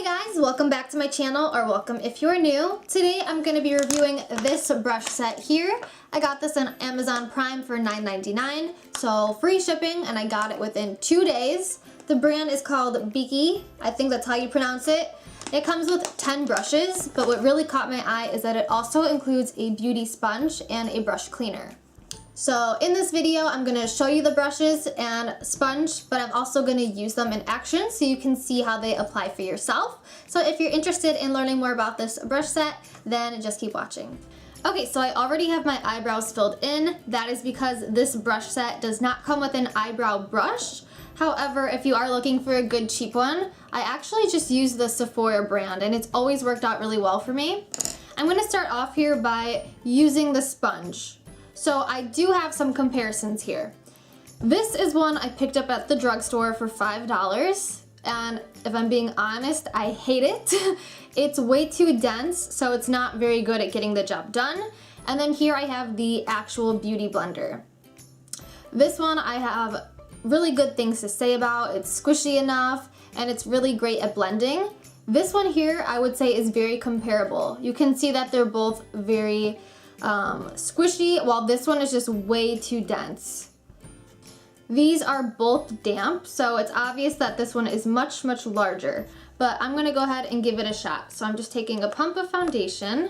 guys, welcome back to my channel, or welcome if you're new. Today I'm going to be reviewing this brush set here. I got this on Amazon Prime for $9.99, so free shipping, and I got it within 2 days. The brand is called Beakey. I think that's how you pronounce it. It comes with 10 brushes, but what really caught my eye is that it also includes a beauty sponge and a brush cleaner. So in this video, I'm going to show you the brushes and sponge, but I'm also going to use them in action so you can see how they apply for yourself. So if you're interested in learning more about this brush set, then just keep watching. Okay, so I already have my eyebrows filled in. That is because this brush set does not come with an eyebrow brush. However, if you are looking for a good cheap one, I actually just use the Sephora brand, and it's always worked out really well for me. I'm going to start off here by using the sponge. So I do have some comparisons here. This is one I picked up at the drugstore for $5, and if I'm being honest, I hate it. It's way too dense, so it's not very good at getting the job done. And then here I have the actual beauty blender. This one I have really good things to say about. It's squishy enough, and it's really great at blending. This one here I would say is very comparable. You can see that they're both very squishy, while this one is just way too dense. These are both damp, so it's obvious that this one is much larger, but I'm gonna go ahead and give it a shot. So I'm just taking a pump of foundation.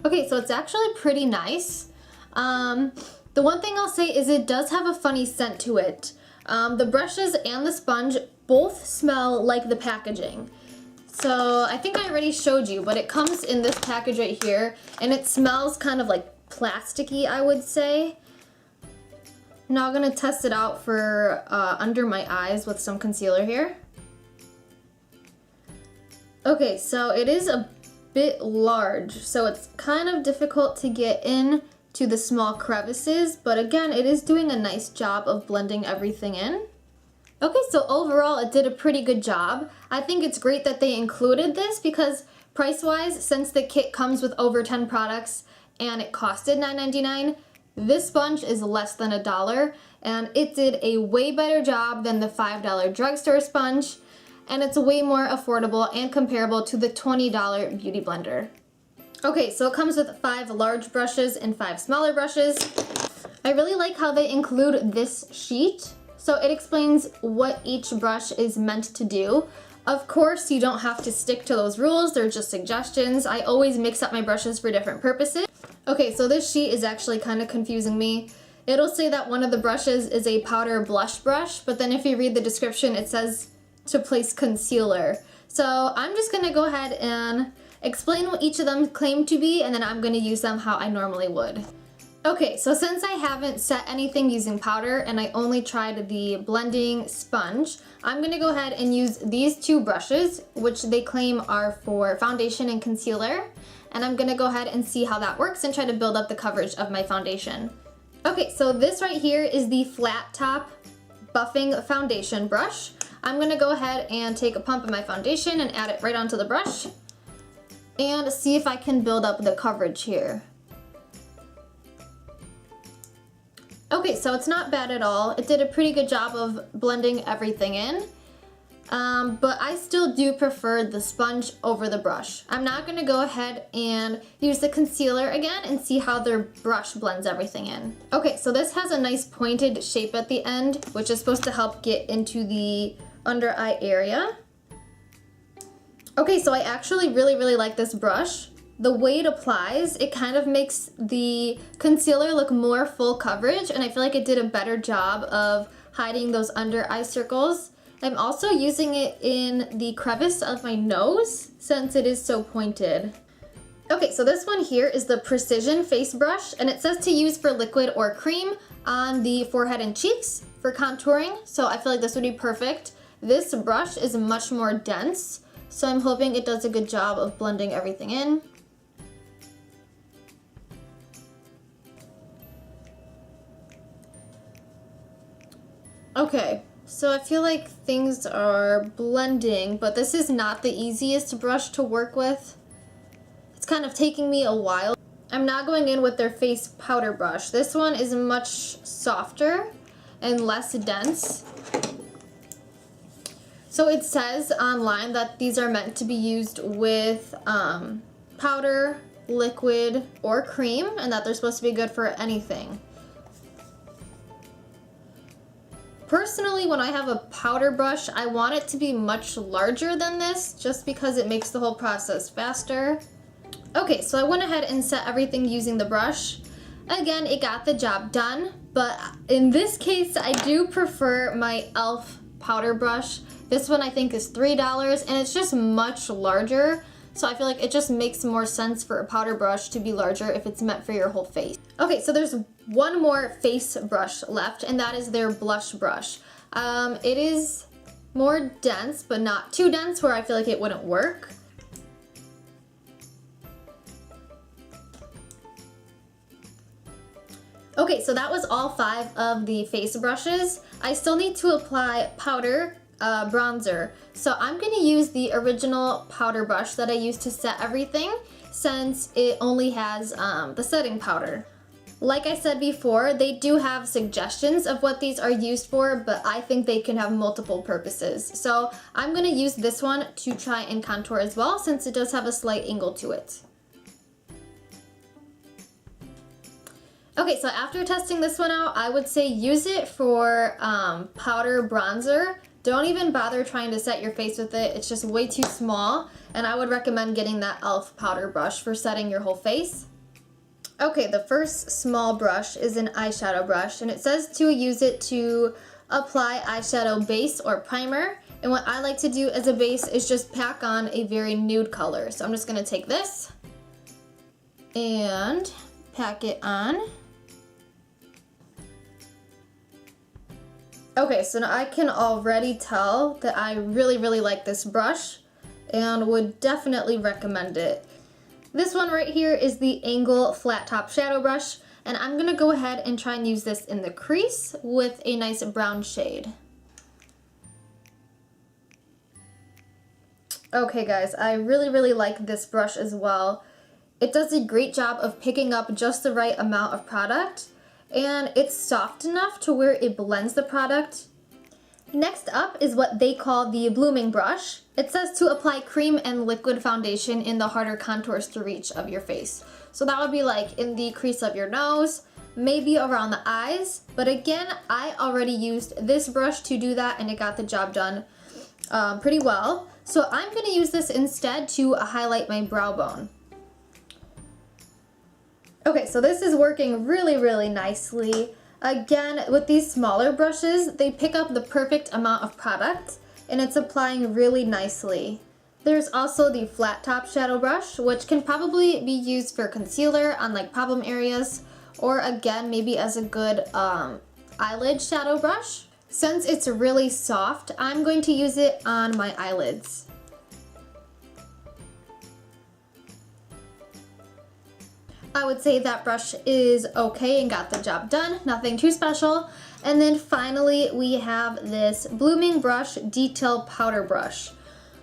Okay, so it's actually pretty nice. The one thing I'll say is it does have a funny scent to it. The brushes and the sponge both smell like the packaging. So I think I already showed you, but it comes in this package right here, and it smells kind of like plasticky, I would say. Now I'm gonna test it out for under my eyes with some concealer here. Okay, so it is a bit large, so it's kind of difficult to get in to the small crevices, but again, it is doing a nice job of blending everything in. Okay, so overall it did a pretty good job. I think it's great that they included this because price-wise, since the kit comes with over 10 products and it costed $9.99, this sponge is less than $1, and it did a way better job than the $5 drugstore sponge, and it's way more affordable and comparable to the $20 beauty blender. Okay, so it comes with 5 large brushes and 5 smaller brushes. I really like how they include this sheet. So it explains what each brush is meant to do. Of course, you don't have to stick to those rules, they're just suggestions. I always mix up my brushes for different purposes. Okay, so this sheet is actually kind of confusing me. It'll say that one of the brushes is a powder blush brush, but then if you read the description, it says to place concealer. So I'm just gonna go ahead and explain what each of them claim to be, and then I'm gonna use them how I normally would. Okay, so since I haven't set anything using powder and I only tried the blending sponge, I'm gonna go ahead and use these 2 brushes, which they claim are for foundation and concealer, and I'm gonna go ahead and see how that works and try to build up the coverage of my foundation. Okay, so this right here is the flat top buffing foundation brush. I'm gonna go ahead and take a pump of my foundation and add it right onto the brush and see if I can build up the coverage here. Okay, so it's not bad at all. It did a pretty good job of blending everything in, but I still do prefer the sponge over the brush. I'm not gonna go ahead and use the concealer again and see how their brush blends everything in. Okay, so this has a nice pointed shape at the end, which is supposed to help get into the under eye area. Okay, so I actually really like this brush. The way it applies, it kind of makes the concealer look more full coverage, and I feel like it did a better job of hiding those under eye circles. I'm also using it in the crevice of my nose since it is so pointed. Okay, so this one here is the Precision Face Brush, and it says to use for liquid or cream on the forehead and cheeks for contouring, so I feel like this would be perfect. This brush is much more dense, so I'm hoping it does a good job of blending everything in. Okay, so I feel like things are blending, but this is not the easiest brush to work with. It's kind of taking me a while. I'm not going in with their face powder brush. This one is much softer and less dense. So it says online that these are meant to be used with powder, liquid, or cream, and that they're supposed to be good for anything. Personally, when I have a powder brush, I want it to be much larger than this, just because it makes the whole process faster. Okay, so I went ahead and set everything using the brush. Again, it got the job done, but in this case, I do prefer my e.l.f. powder brush. This one I think is $3, and it's just much larger, so I feel like it just makes more sense for a powder brush to be larger if it's meant for your whole face. Okay, so there's one more face brush left, and that is their blush brush. It is more dense, but not too dense where I feel like it wouldn't work. Okay, so that was all 5 of the face brushes. I still need to apply powder, bronzer. So I'm gonna use the original powder brush that I used to set everything, since it only has the setting powder. Like I said before, they do have suggestions of what these are used for, but I think they can have multiple purposes. So I'm gonna use this one to try and contour as well, since it does have a slight angle to it. Okay, so after testing this one out, I would say use it for powder bronzer. Don't even bother trying to set your face with it. It's just way too small, and I would recommend getting that e.l.f. powder brush for setting your whole face. Okay, the first small brush is an eyeshadow brush, and it says to use it to apply eyeshadow base or primer. And what I like to do as a base is just pack on a very nude color. So I'm just gonna take this and pack it on. Okay, so now I can already tell that I really like this brush and would definitely recommend it. This one right here is the Angle Flat Top Shadow Brush, and I'm gonna go ahead and try and use this in the crease with a nice brown shade. Okay guys, I really like this brush as well. It does a great job of picking up just the right amount of product, and it's soft enough to where it blends the product. Next up is what they call the blooming brush. It says to apply cream and liquid foundation in the harder contours to reach of your face. So that would be like in the crease of your nose, maybe around the eyes. But again, I already used this brush to do that, and it got the job done pretty well. So I'm gonna use this instead to highlight my brow bone. Okay, so this is working really nicely. Again, with these smaller brushes, they pick up the perfect amount of product, and it's applying really nicely. There's also the flat top shadow brush, which can probably be used for concealer on like problem areas, or again, maybe as a good eyelid shadow brush. Since it's really soft, I'm going to use it on my eyelids. I would say that brush is okay and got the job done, nothing too special. And then finally we have this Blooming Brush Detail Powder Brush.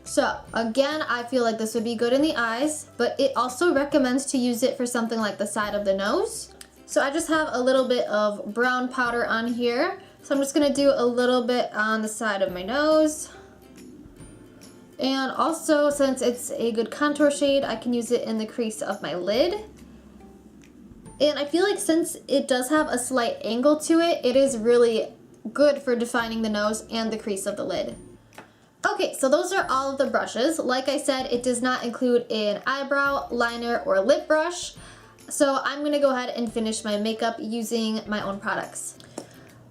So again, I feel like this would be good in the eyes, but it also recommends to use it for something like the side of the nose. So I just have a little bit of brown powder on here. So I'm just gonna do a little bit on the side of my nose. And also, since it's a good contour shade, I can use it in the crease of my lid. And I feel like since it does have a slight angle to it, it is really good for defining the nose and the crease of the lid. Okay, so those are all of the brushes. Like I said, it does not include an eyebrow, liner, or lip brush. So I'm gonna go ahead and finish my makeup using my own products.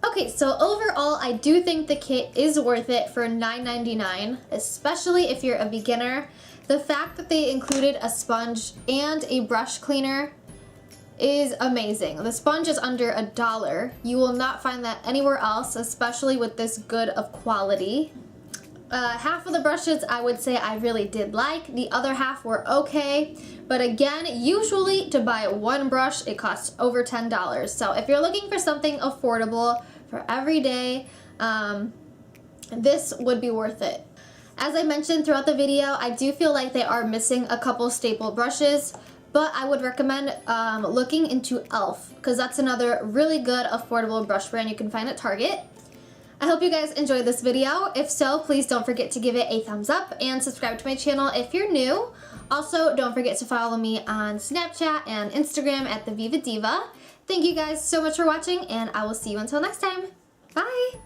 Okay, so overall, I do think the kit is worth it for $9.99, especially if you're a beginner. The fact that they included a sponge and a brush cleaner is amazing. The sponge is under $1. You will not find that anywhere else, especially with this good of quality. Half of the brushes I would say I really did like. The other half were okay. But again, usually to buy one brush, it costs over $10. So if you're looking for something affordable for every day, this would be worth it. As I mentioned throughout the video, I do feel like they are missing a couple staple brushes, but I would recommend looking into e.l.f. because that's another really good affordable brush brand you can find at Target. I hope you guys enjoyed this video. If so, please don't forget to give it a thumbs up and subscribe to my channel if you're new. Also, don't forget to follow me on Snapchat and Instagram at TheVivaDiva. Thank you guys so much for watching, and I will see you until next time. Bye!